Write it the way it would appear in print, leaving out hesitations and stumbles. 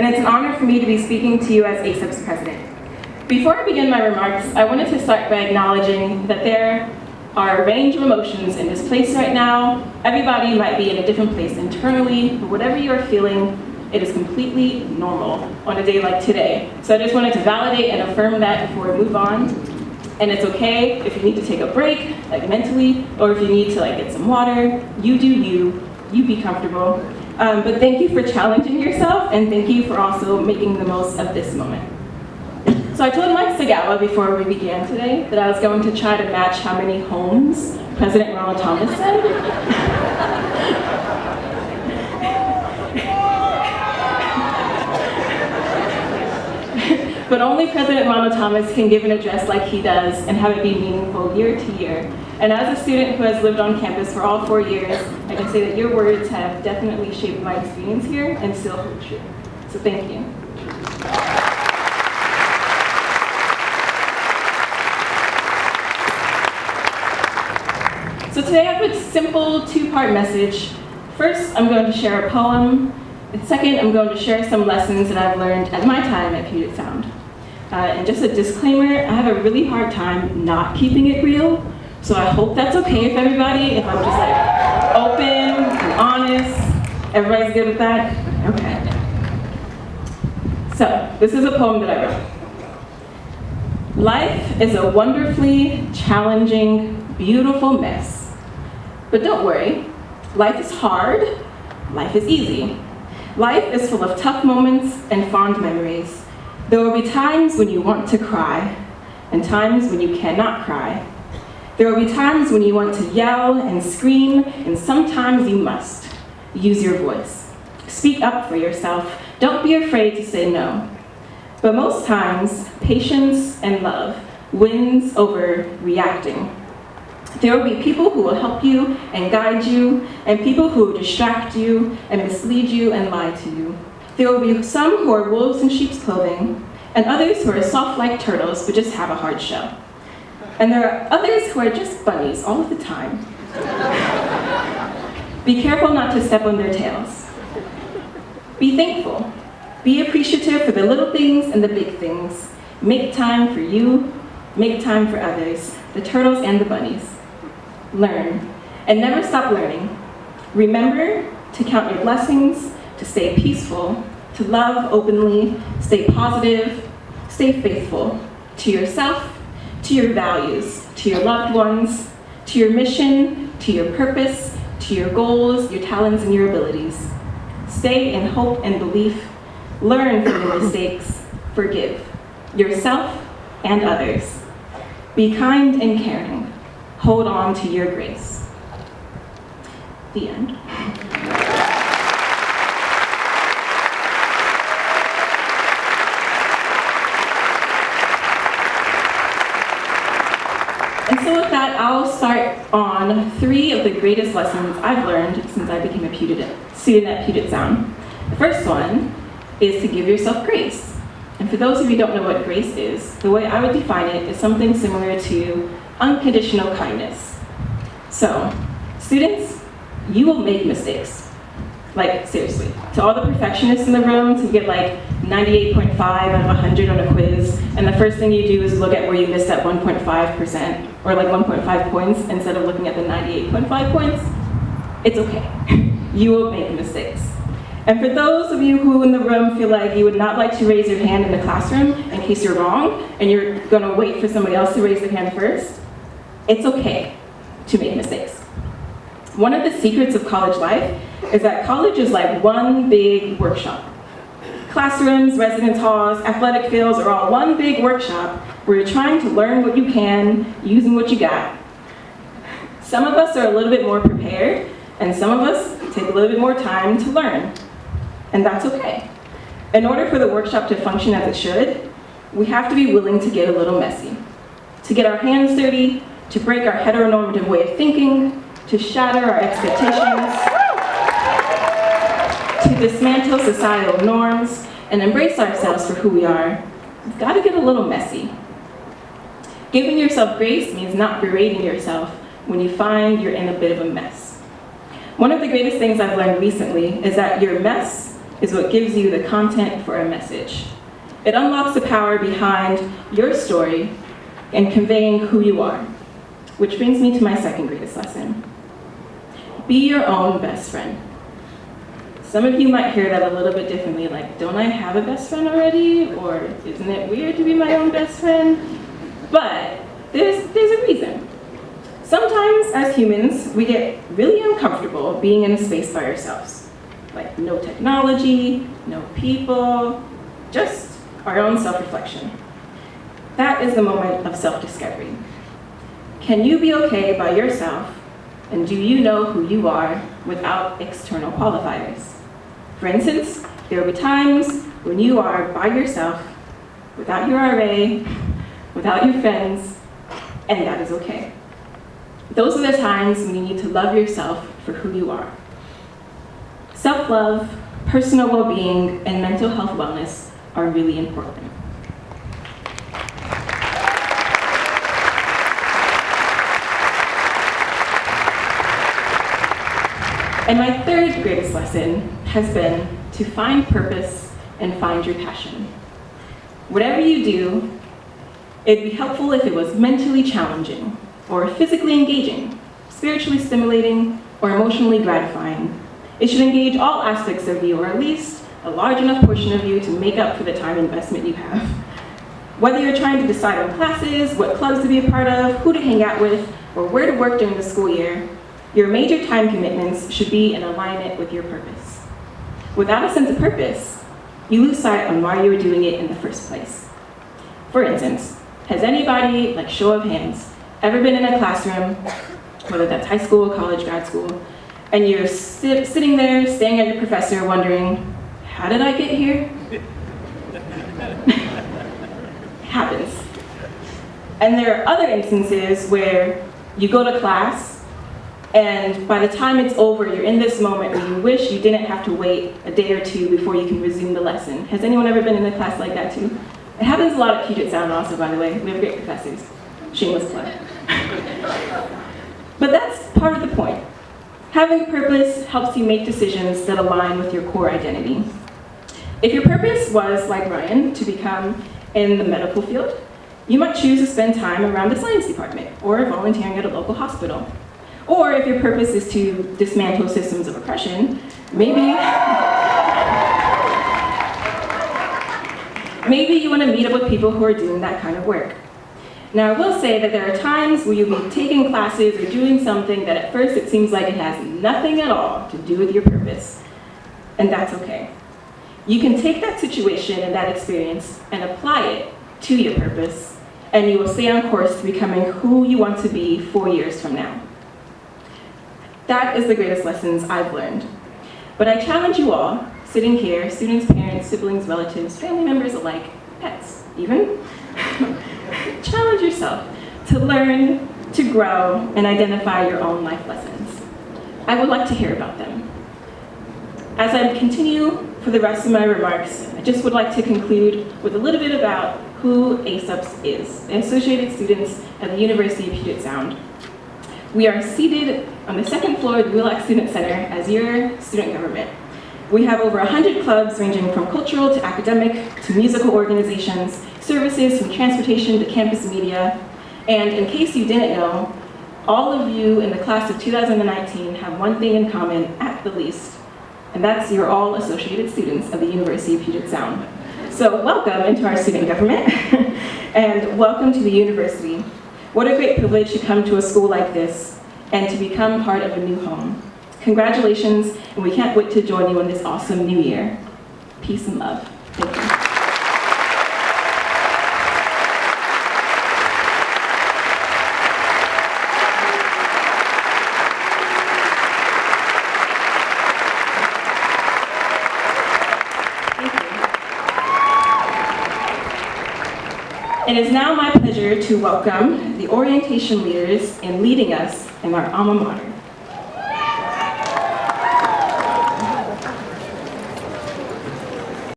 and it's an honor for me to be speaking to you as ASUPS president. Before I begin my remarks, I wanted to start by acknowledging that there are a range of emotions in this place right now. Everybody might be in a different place internally, but whatever you are feeling, it is completely normal on a day like today. So I just wanted to validate and affirm that before we move on. And it's okay if you need to take a break, like mentally, or if you need to get some water. You do you be comfortable. But thank you for challenging yourself, and thank you for also making the most of this moment. So I told Mike Sagawa before we began today that I was going to try to match how many homes President Ronald Thomas said. But only President Ronald Thomas can give an address like he does and have it be meaningful year to year. And as a student who has lived on campus for all 4 years, I can say that your words have definitely shaped my experience here and still hold true. So thank you. So today I have a simple two-part message. First, I'm going to share a poem. And second, I'm going to share some lessons that I've learned at my time at Puget Sound. And just a disclaimer, I have a really hard time not keeping it real, so I hope that's okay with everybody, if I'm just open and honest. Everybody's good with that? Okay. So, this is a poem that I wrote. Life is a wonderfully challenging, beautiful mess. But don't worry, life is hard, life is easy. Life is full of tough moments and fond memories. There will be times when you want to cry, and times when you cannot cry. There will be times when you want to yell and scream, and sometimes you must. Use your voice. Speak up for yourself. Don't be afraid to say no. But most times, patience and love wins over reacting. There will be people who will help you and guide you, and people who will distract you and mislead you and lie to you. There will be some who are wolves in sheep's clothing, and others who are soft like turtles but just have a hard shell. And there are others who are just bunnies all of the time. Be careful not to step on their tails. Be thankful. Be appreciative for the little things and the big things. Make time for you, make time for others, the turtles and the bunnies. Learn, and never stop learning. Remember to count your blessings, to stay peaceful, to love openly, stay positive, stay faithful to yourself, to your values, to your loved ones, to your mission, to your purpose, to your goals, your talents, and your abilities. Stay in hope and belief. Learn from your mistakes. Forgive yourself and others. Be kind and caring. Hold on to your grace. The end. And so with that, I'll start on 3 of the greatest lessons I've learned since I became a student at Puget Sound. The first one is to give yourself grace. And for those of you who don't know what grace is, the way I would define it is something similar to unconditional kindness. So, students, you will make mistakes. Seriously. To all the perfectionists in the room who get 98.5 out of 100 on a quiz, and the first thing you do is look at where you missed that 1.5%, or 1.5 points, instead of looking at the 98.5 points, it's okay. You will make mistakes. And for those of you who in the room feel like you would not like to raise your hand in the classroom in case you're wrong, and you're gonna wait for somebody else to raise their hand first, it's okay to make mistakes. One of the secrets of college life is that college is like one big workshop. Classrooms, residence halls, athletic fields are all one big workshop where you're trying to learn what you can, using what you got. Some of us are a little bit more prepared, and some of us take a little bit more time to learn. And that's okay. In order for the workshop to function as it should, we have to be willing to get a little messy, to get our hands dirty, to break our heteronormative way of thinking, to shatter our expectations, to dismantle societal norms, and embrace ourselves for who we are. We've got to get a little messy. Giving yourself grace means not berating yourself when you find you're in a bit of a mess. One of the greatest things I've learned recently is that your mess is what gives you the content for a message. It unlocks the power behind your story and conveying who you are. Which brings me to my second greatest lesson. Be your own best friend. Some of you might hear that a little bit differently, like, don't I have a best friend already? Or isn't it weird to be my own best friend? But there's a reason. Sometimes as humans, we get really uncomfortable being in a space by ourselves. Like no technology, no people, just our own self-reflection. That is the moment of self-discovery. Can you be okay by yourself, and do you know who you are without external qualifiers? For instance, there will be times when you are by yourself, without your RA, without your friends, and that is okay. Those are the times when you need to love yourself for who you are. Self-love, personal well-being, and mental health wellness are really important. And my third greatest lesson has been to find purpose and find your passion. Whatever you do, it'd be helpful if it was mentally challenging, or physically engaging, spiritually stimulating, or emotionally gratifying. It should engage all aspects of you, or at least a large enough portion of you to make up for the time investment you have. Whether you're trying to decide on classes, what clubs to be a part of, who to hang out with, or where to work during the school year, your major time commitments should be in alignment with your purpose. Without a sense of purpose, you lose sight on why you were doing it in the first place. For instance, has anybody, like show of hands, ever been in a classroom, whether that's high school, college, grad school, and you're sitting there staring at your professor wondering, how did I get here? Happens. And there are other instances where you go to class, and by the time it's over, you're in this moment where you wish you didn't have to wait a day or two before you can resume the lesson. Has anyone ever been in a class like that too? It happens a lot at Puget Sound also, by the way. We have great professors. Shameless plug. But that's part of the point. Having a purpose helps you make decisions that align with your core identity. If your purpose was, like Ryan, to become in the medical field, you might choose to spend time around the science department or volunteering at a local hospital. Or if your purpose is to dismantle systems of oppression, maybe you want to meet up with people who are doing that kind of work. Now, I will say that there are times where you'll be taking classes or doing something that at first it seems like it has nothing at all to do with your purpose, and that's okay. You can take that situation and that experience and apply it to your purpose, and you will stay on course to becoming who you want to be 4 years from now. That is the greatest lessons I've learned. But I challenge you all, sitting here, students, parents, siblings, relatives, family members alike, pets even, challenge yourself to learn, to grow, and identify your own life lessons. I would like to hear about them. As I continue for the rest of my remarks, I just would like to conclude with a little bit about who ASUPS is, the Associated Students at the University of Puget Sound. We are seated on the second floor of the Wheelock Student Center as your student government. We have over 100 clubs ranging from cultural to academic to musical organizations, services from transportation to campus media. And in case you didn't know, all of you in the class of 2019 have one thing in common at the least, and that's you're all associated students of the University of Puget Sound. So welcome into our student government, and welcome to the university. What a great privilege to come to a school like this and to become part of a new home. Congratulations, and we can't wait to join you in this awesome new year. Peace and love. Thank you. It is now my pleasure to welcome the orientation leaders in leading us in our alma mater.